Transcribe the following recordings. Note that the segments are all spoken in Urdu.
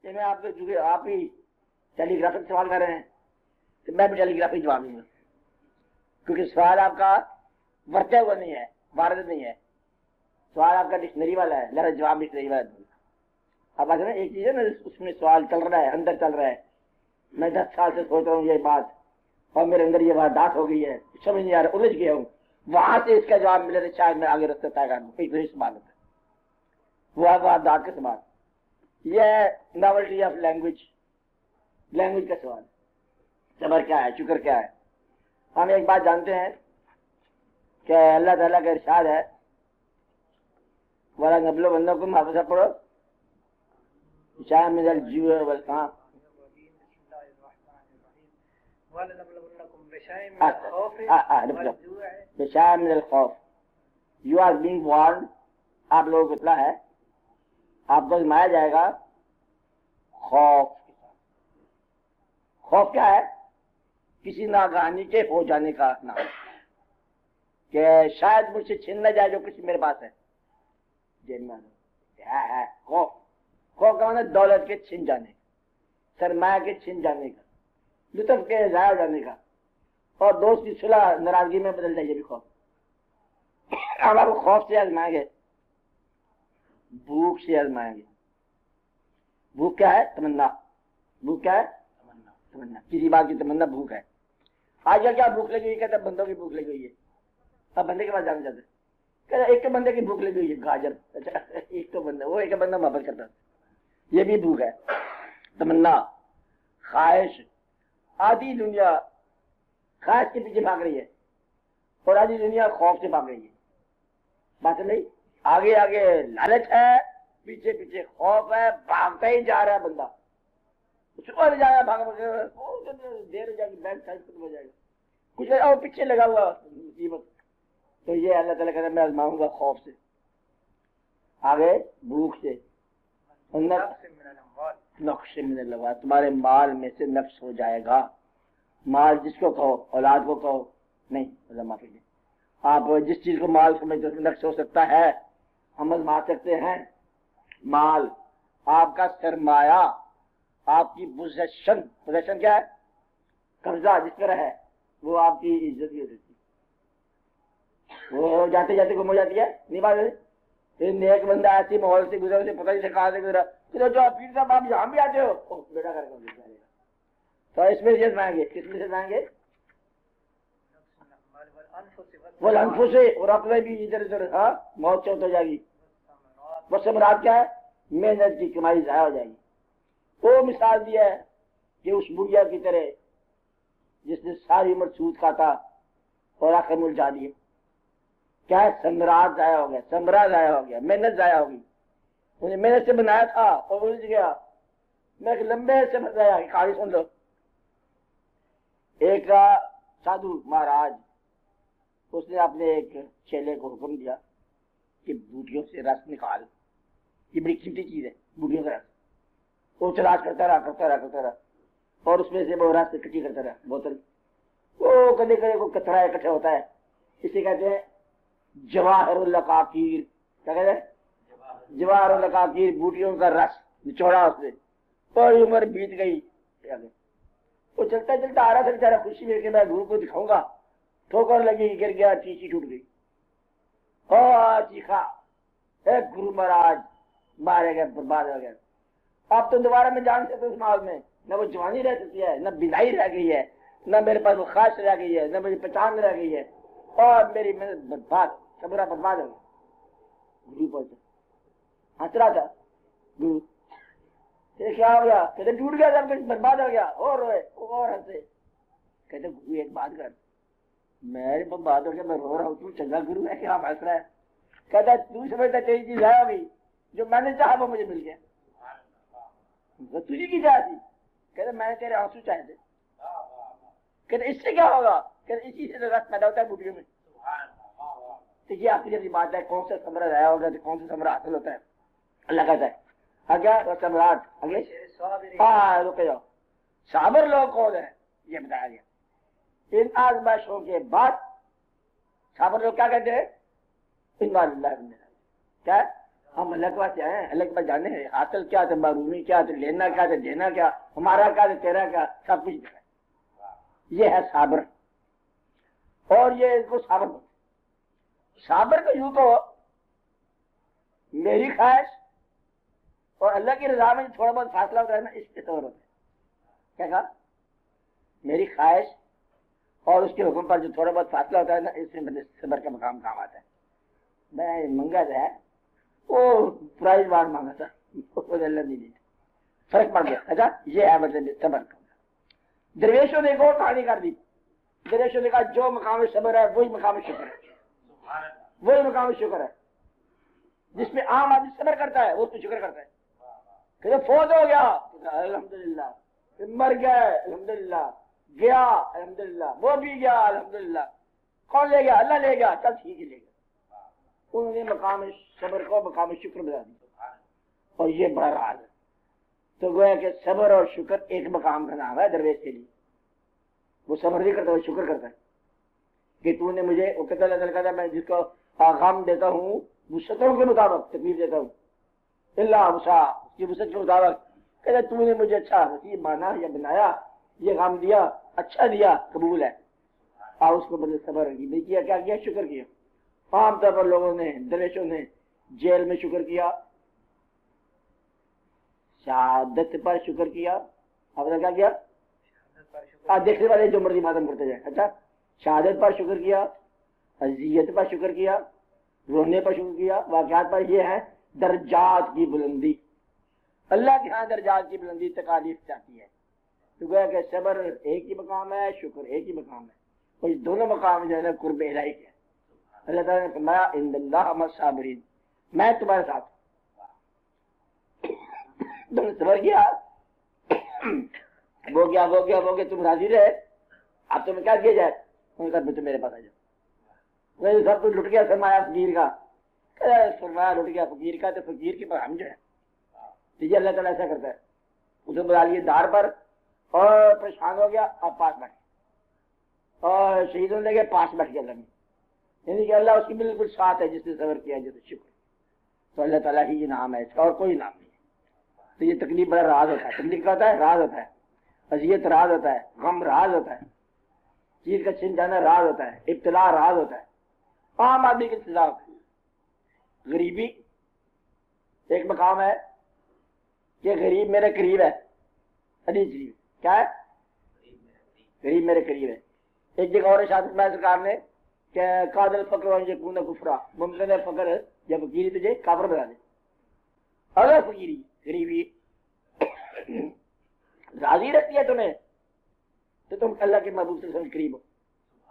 کہ میں آپ کو چونکہ آپ ہی ٹیلی گرافی سوال کر رہے ہیں تو میں بھی ٹیلی گرافی جواب دوں گا، کیونکہ سوال آپ کا ورتا ہوا نہیں ہے، وارد نہیں ہے، سوال آپ کا ڈکشنری والا ہے، لہذا جواب ڈکشنری والا دوں گا۔ اب نا ایک چیز ہے نا، اس میں سوال چل رہا ہے، اندر چل رہا ہے، میں 10 سال سے سوچ رہا ہوں یہ بات، اور میرے اندر یہ واردات ہو گئی ہے، سمجھ نہیں آ رہا، الجھ گیا ہوں، وہاں سے اس کا جواب ملے تو شاید میں آگے رستہ طے کر دوں، کوئی دوسری سوال ہوتا ہے وہ واردات کا سوال۔ یہ ہے ناولٹی آف لینگویج، لینگویج کا سوال، صبر کیا ہے، شکر کیا ہے۔ ہم ایک بات جانتے ہیں کہ اللہ تعالیٰ کا ارشاد ہے وَلَا نَبْلُوَنَّكُمْ، حافظہ پڑھو، شاید من الجوع والخوف، بشاء من الخوف، یو آر بینگ وارنڈ، آپ لوگوں کو اطلاع ہے، آپ کو آزمایا جائے گا خوف۔ خوف کیا ہے؟ کسی ناگہانی کے ہو جانے کا نام، کہ شاید مجھ سے چھن نہ جائے جو کچھ میرے پاس ہے، ہے خوف۔ خوف کا مطلب دولت کے چھن جانے، سرمایہ کے چھن جانے کا، لطف کے ضائع ہو جانے کا، اور دوست کی صلح ناراضگی میں بدل جائے، یہ بھی خوف۔ ہم آپ کو خوف سے آزمائیں گے، بھوک سے آزمائیں گے۔ بھوک کیا ہے؟ تمنا۔ بھوک کیا ہے؟ تمنا، کسی بات کی تمنا بھوک ہے۔ آج کل کیا بھوک لگی ہوئی؟ کہتے ہیں بندوں کی بھوک لگی ہوئی ہے، اب بندے کے پاس جانا چاہتے ہیں، کہتے ہیں ایک تو بندے کی بھوک لگی ہوئی ہے، گاجر، اچھا ایک تو بندہ، وہ ایک بندہ محبت کرتا ہے، یہ بھی بھوک ہے، تمنا، خواہش۔ آدھی دنیا خواہش کے پیچھے بھاگ رہی ہے، اور آدھی دنیا خوف سے بھاگ رہی ہے، بات نہیں؟ آگے آگے لالچ ہے، پیچھے پیچھے خوف ہے، بھاگتا ہی جا رہا ہے بندہ، صبح جا رہا ہے، بھاگ دیر ہو جائے گی، بینک سائز ختم ہو جائے گا، کچھ اور پیچھے لگا ہوا مصیبت۔ تو یہ اللہ تعالیٰ کہتا ہے میں آزماؤں گا خوف سے، آگے بھوک سے، نقش من الاموال، تمہارے مال میں سے نقص ہو جائے گا۔ مال جس کو کہو، اولاد کو کہو، نہیں علماء کے لیے، آپ جس چیز کو مال سمجھتے ہیں نقص ہو سکتا ہے، ہم آزما سکتے ہیں۔ مال آپ کا سرمایہ، آپ کی پوزیشن، پوزیشن کیا ہے؟ قبضہ جس پر ہے، وہ آپ کی عزت ہی ہوتی ہے، وہ جاتے جاتے گم ہو جاتی ہے، نہیں بات ہے؟ نیک بندہ ایسی ماحول سے گزرا، پتہ نہیں سے کہاں سے گزرا، پھر جو پیر صاحب آپ یہاں بھی آتے ہو، بیٹا کر کے تو اس میں سے مائیں گے، کس میں سے مائیں گے؟ وہ لنفوں سے، اور اپنے بھی ادھر ادھر، ہاں موت چوت ہو جائے گی۔ وہ سمراٹ کیا ہے؟ محنت کی کمائی ضائع ہو جائے گی۔ وہ مثال دیا ہے کہ اس بڑھیا کی طرح جس نے ساری عمر سود کھاتا اور آخر میں الجھا دیے، کیا ہے؟ سمراٹ ضائع ہو گیا، سمرا ضائع ہو گیا، محنت ضائع ہو گئی، انہیں محنت سے بنایا تھا اور الجھ گیا۔ میں ایک لمبے سے بتایا، کہانی سن لو۔ ایک سادھو مہاراج، اس نے اپنے ایک چیلے کو حکم دیا کہ بوٹیوں سے رس نکال، یہ بڑی قیمتی چیز ہے بوٹیوں کا رس۔ وہ تلاش کرتا رہا، اور اس میں سے وہ رس اکٹھی کرتا رہا، بوتل، وہ کدے کدے وہ کترا اکٹھا ہوتا ہے، اسے کہتے ہیں جواہر العقاقیر۔ کیا کہتے ہیں؟ جواہر العقاقیر، بوٹیوں کا رس نچوڑا اس نے، پوری عمر بیت گئی۔ وہ چلتا چلتا آ رہا تھا بیچارہ، خوشی میں کہ میں گرو کو دکھاؤں گا، ٹھوکر لگی، گر گیا، چیچی ٹوٹ گئی، چیخا، اے گرو مہاراج مارے گئے، برباد ہو گئے۔ اب تو دوبارہ میں جان سکتا اس مال میں نہ وہ جوانی رہ سکتی ہے، نہ بینائی رہ گئی ہے، نہ میرے پاس وہ خواہش رہ گئی ہے، نہ میری پہچان رہ گئی ہے، اور میری محنت برباد، سبرا برباد ہو گیا۔ گرو پہنچا، ہنس رہا تھا گرو، کیا ہو گیا؟ کہتے ٹوٹ گیا، سب کچھ برباد ہو گیا، اور روئے اور ہنسے۔ کہتے گرو ایک بات کر، میرے برباد ہو گیا، میں رو رہا ہوں، تو چنگا گرو ہے کہ آپ ہنس رہا ہے؟ کہتا تو سمجھتا تیری چیز ہے ہوگی، جو میں نے چاہا وہ مجھے مل گیا، تجھے کی چاہا تھی؟ کہتے میں نے تیرے آنسو چاہے تھے۔ کہتے اس سے کیا ہوگا؟ کہتے اسی سے رس پیدا ہوتا ہے بوٹیوں میں۔ تو یہ آپ کی بات ہے، کون سا ثمرہ ضائع ہوگا تو کون سا ثمرہ حاصل ہوتا ہے، اللہ کہتا ہے۔ آگے سمراٹ، آگے ہاں رکے جاؤ، صابر لوگ کون ہیں یہ بتایا گیا۔ ان آزمائشوں کے بعد صابر لوگ کیا کہتے ہیں؟ کیا ہم اللہ کے پاس آئے ہیں، اللہ کے پاس جانے ہیں حاصل کیا تھا، معرومی کیا تھا، لینا کیا تھا، دینا کیا، ہمارا کیا تھا، تیرا کیا، سب کچھ دینا۔ یہ ہے صابر، اور یہ اس کو صابر بولتے ہیں۔ صابر کا یوں تو میری خواہش اور اللہ کی رضا میں تھوڑا بہت فاصلہ ہوتا ہے نا، اس کے طور ہوتا ہے۔ کیا کہا؟ میری خواہش اور اس کے حکم پر جو تھوڑا بہت فاصلہ ہوتا ہے نا، اس میں صبر کا مقام کام آتا ہے۔ میں منگا جو ہے وہ پرائز بار مانگا تھا، اللہ نہیں دیتا، فرق پڑ گیا۔ اچھا یہ ہے مطلب صبر کا۔ درویشوں نے ایک اور کہانی کر دی، درویشوں نے کہا جو مقام صبر ہے وہی مقام شکر ہے، وہی مقام شکر ہے۔ جس میں عام آدمی صبر کرتا ہے وہ تو شکر کرتا ہے کہ فوت ہو گیا الحمدللہ، مر گیا الحمدللہ، گیا الحمدللہ، وہ بھی گیا الحمدللہ، کون لے گیا؟ اللہ لے گیا، چل ٹھیک ہے لے گیا۔ انہوں نے مقام صبر کو مقام شکر بنا دیا، اور یہ بڑا راز ہے۔ تو گویا کہ صبر اور شکر ایک مقام کا نام ہے درویش کے لیے۔ وہ صبر نہیں کرتا، وہ شکر کرتا ہے کہ تو نے مجھے، وہ کہتا اللہ تعالیٰ کہتا ہے میں جس کو غم دیتا ہوں وسعتوں کے مطابق تکلیف دیتا ہوں، اللہ وسع، اس کی وسعت کے مطابق، کہتا تو نے مجھے اچھا نصیب مانا یا بنایا، یہ غم دیا، اچھا دیا، قبول ہے، اور اس کو بدلے صبر نہیں کیا، کیا کیا؟ شکر کیا۔ عام طور پر لوگوں نے، درویشوں نے جیل میں شکر کیا، شہادت پر شکر کیا، آپ نے کیا کیا؟ دیکھنے والے جو مرضی ماتم کرتے جائیں۔ اچھا شہادت پر شکر کیا، اذیت پر شکر کیا، رونے پر شکر کیا، واقعات پر۔ یہ ہے درجات کی بلندی، اللہ کے ہاں درجات کی بلندی تکالیف چاہتی ہے۔ تو گویا کہ صبر ایک ہی مقام ہے، شکر ایک ہی مقام ہے، اور یہ دونوں مقام جو ہے نا قرب الہی کے۔ اللہ تعالیٰ نے فرمایا ان اللہ مع الصابرین، میں تمہارے ساتھ ہوں۔ تم نے صبر کیا، وہ گیا وہ گیا وہ گیا، تم راضی رہے، اب تمہیں کیا کیا جائے؟ انہوں نے کہا تو میرے پاس آ جاؤ۔ سب کچھ لٹ گیا سرمایہ فقیر کا، سرمایہ لٹ گیا فقیر کا، تو فقیر کے پر ہم جو ہے تو یہ اللہ تعالیٰ ایسا کرتا ہے، اسے بلا لیے دار پر اور پریشان ہو گیا، اب پاس بیٹھ گیا، اور شہید ہونے لگے، پاس بیٹھ گیا اللہ میں، یعنی کہ اللہ اس کی بالکل ساتھ ہے جس نے صبر کیا، جس نے شکر۔ تو اللہ تعالیٰ ہی یہ نام ہے اس کا، اور کوئی نام نہیں ہے۔ تو یہ تکلیف بڑا راز ہوتا ہے، تکلیف کا ہوتا ہے راز ہوتا ہے، اذیت راز ہوتا ہے، غم راز ہوتا ہے، چیز کا چھن جانا راز ہوتا ہے، ابتلا راز ہوتا ہے، عام آدمی کی سزا ہوتی ہے۔ غریبی ایک مقام ہے کہ غریب میرے قریب ہے، حدیث شریف کیا ہے؟ غریب میرے قریب ہے۔ ایک جگہ اور ارشاد فرمایا سرکار نے کہ قاد الفقر ان یکون کفرا، ممکن ہے فقر یا فقیری تجھے کافر بنا دے۔ اگر فقیری غریبی راضی رکھتی ہے تمہیں تو تم اللہ کے محبوب صلی اللہ علیہ وسلم قریب ہو۔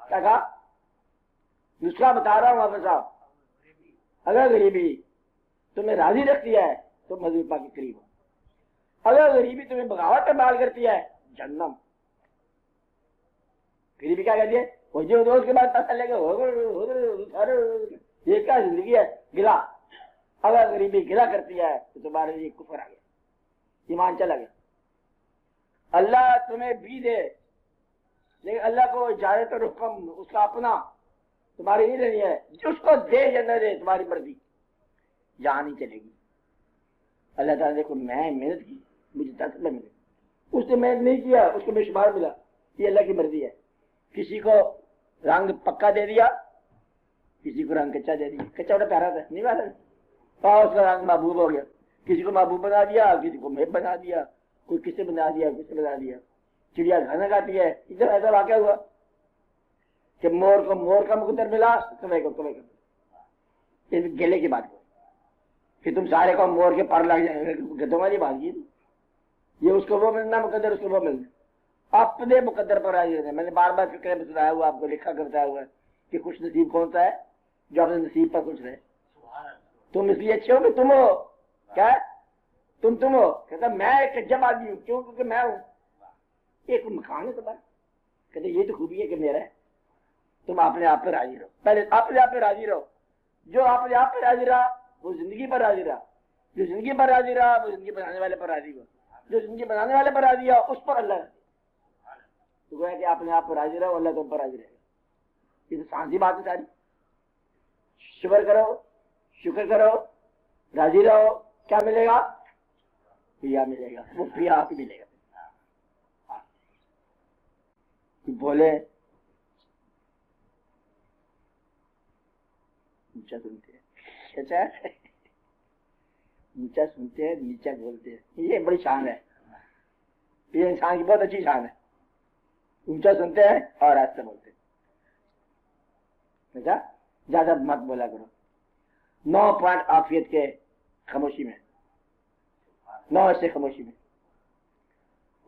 کیا کہا؟ نسخہ بتا رہا ہوں آپ صاحب، اگر غریبی تمہیں راضی رکھتی ہے تو حضور پاک کے قریب ہو، اگر غریبی تمہیں بغاوت کا مال کرتی ہے جہنم۔ غریبی کیا کہتی ہے؟ وہ جو دوست کے بعد پتہ لے گا یہ کیا زندگی ہے، گلا۔ اگر غریبی گلا کرتی ہے تو تمہارے لیے کفر آ گیا، ایمان چلا گیا۔ اللہ تمہیں بھی دے لیکن اللہ کو اجازت اور حکم اس کا اپنا تمہاری نہیں لینی ہے، اس کو دے یا نہ دے تمہاری مرضی، جہاں نہیں چلے گی۔ اللہ تعالیٰ دیکھو میں محنت کی، مجھے 10 روپے ملے، اس نے محنت نہیں کیا، اس کو بے شمار ملا، یہ اللہ کی مرضی ہے۔ کسی کو رنگ پکا دے دیا، کسی کو رنگ کچا دے دیا، کچا بڑا پیارا تھا نہیں پیارا، اور اس کا رنگ محبوب ہو گیا، کسی کو محبوب بنا دیا، کسی کو محب بنا دیا، کوئی کسے بنا دیا کسے بنا دیا۔ چڑیا کھانا کھاتی ہے، ادھر ایسا واقعہ ہوا کہ مور کو مور کا مقدر ملا، کوے کو کوے کا۔ گلے کی بات کو کہ تم سارے کو مور کے پر لگ جائیں، گدوں والی بات کی، یہ اس کو وہ ملنا مقدر، اس کو وہ ملنا، اپنے مقدر پر راضی رہنا۔ میں نے بار بار فکر میں سنایا ہوا آپ کو، لکھا کرتا ہوا کہ خوش نصیب کون سا ہے؟ جو اپنے نصیب پر خوش رہے۔ تم اس لیے اچھے ہو کہ تم ہو، کیا تم ہو؟ کہتا میں ایک جب آدمی ہوں، کیوں؟ کیونکہ میں ہوں، ایک مکان ہے تمہارا۔ کہتے یہ تو خوبی ہے کہ میرا ہے۔ تم اپنے آپ پہ راضی رہو، پہلے اپنے آپ پہ راضی رہو۔ جو اپنے آپ پہ راضی رہا وہ زندگی پر راضی رہا، جو زندگی پر راضی رہا وہ زندگی بنانے والے پر راضی ہوا، جو زندگی بنانے والے پر راضی ہوا اس پر اللہ تو گویا کہ اپنے آپ پر راضی رہو، اللہ تم پر راضی رہے گا۔ یہ تو سانسی بات ہے ساری۔ صبر کرو، شکر کرو، راضی رہو، کیا ملے گا؟ پیا ملے گا، وہ پیا آپ ہی ملے گا. بولے اونچا سنتے ہیں، اچھا اونچا سنتے ہیں نیچا بولتے ہیں، یہ بڑی شان ہے، یہ انسان کی بہت اچھی شان ہے. اونچا سنتے ہیں اور آہستہ بولتے ہیں. اچھا زیادہ مت بولا کرو. 9 پوائنٹ عافیت کے خاموشی میں، 9 سے خاموشی میں.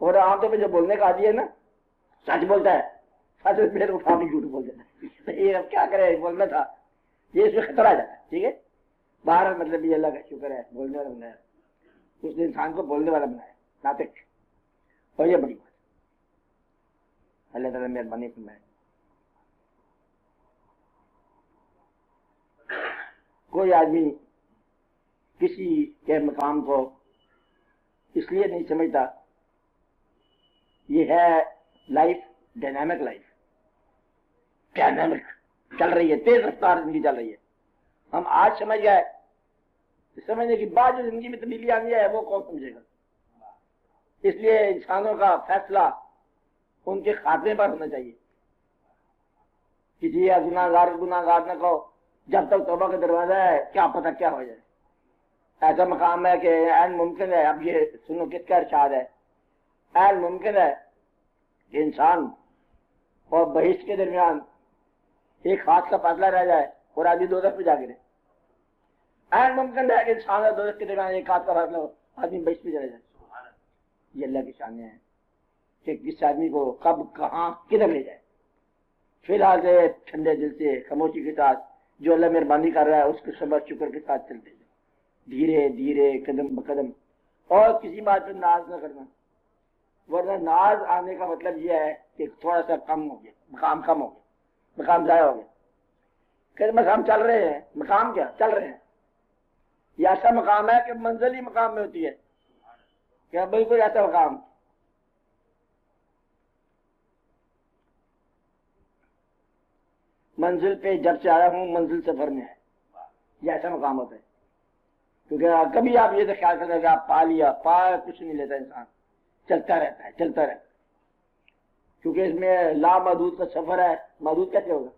اور عام طور پہ جو بولنے کا عادی ہے نا، سچ بولتا ہے، سچ پھر اٹھا کے جھوٹ بول دیتا ہے. یہ اب کیا کرے، بولنا تھا، یہ اس میں خطرہ آ جاتا ہے. ٹھیک ہے، باہر مطلب یہ اللہ کا شکر ہے بولنے والا بنایا، اس نے انسان کو بولنے والا بنایا، ناطق. اور یہ بڑی بات اللہ تعالیٰ مہربانی فرمائے. کوئی آدمی کسی کے مقام کو اس لیے نہیں سمجھتا. یہ ہے لائف، ڈائنامک لائف، ڈائنامک چل رہی ہے، تیز رفتار زندگی چل رہی ہے. ہم آج سمجھ گئے، سمجھنے کے بعد جو زندگی میں تبدیلی آنی ہے وہ کون سمجھے گا. اس لیے انسانوں کا فیصلہ ان کے خاتمے پر ہونا چاہیے. کسی گناہ گار نہ کہو جب تک توبہ کا دروازہ ہے، کیا پتہ کیا ہو جائے. ایسا مقام ہے کہ عین ممکن ہے، اب یہ سنو کس کا ارشاد ہے، عین ممکن ہے کہ انسان اور بہشت کے درمیان ایک ہاتھ کا فاصلہ رہ جائے اور آدمی دوزخ پہ جا گرے. عین ممکن ہے کہ انسان اور دوزخ کے درمیان ایک ہاتھ کا فاصلہ ہو، آدمی بہشت پہ چلا جائے. یہ اللہ کی شان ہے کہ کس آدمی کو کب کہاں کدھر لے جائے. فی الحال سے ٹھنڈے دل سے خاموشی کے ساتھ جو اللہ مہربانی کر رہا ہے اس کے صبر شکر کے ساتھ چلتے جائیں، دھیرے دھیرے قدم بقدم. اور کسی بات پہ ناز نہ کرنا، ورنہ ناز آنے کا مطلب یہ ہے کہ تھوڑا سا کم ہو گیا، مقام کم ہو گیا، مقام ضائع ہو گیا. کہ مقام چل رہے ہیں، مقام کیا چل رہے ہیں. یہ ایسا مقام ہے کہ منزل ہی مقام میں ہوتی ہے، کیا بالکل ایسا مقام. منزل پہ جب سے آیا ہوں منزل سفر میں ہے، یہ ایسا مقام ہوتا ہے. کیونکہ کبھی آپ یہ تو خیال کرتے ہیں کہ آپ پا لیا، پا کچھ نہیں لیتا انسان، چلتا رہتا ہے چلتا رہتا ہے. کیونکہ اس میں لامحدود کا سفر ہے، محدود کیسے ہوگا.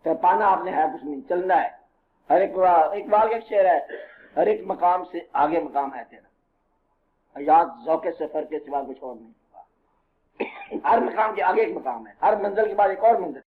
تو پانا آپ نے ہے کچھ نہیں، چلنا ہے. ہر ایک اقبال کا ایک شعر ہے، ہر ایک مقام سے آگے مقام ہے تیرا، یاد ذوق سفر کے سوا کچھ اور نہیں. ہر مقام کے آگے ایک مقام ہے، ہر منزل کے بعد ایک اور منزل.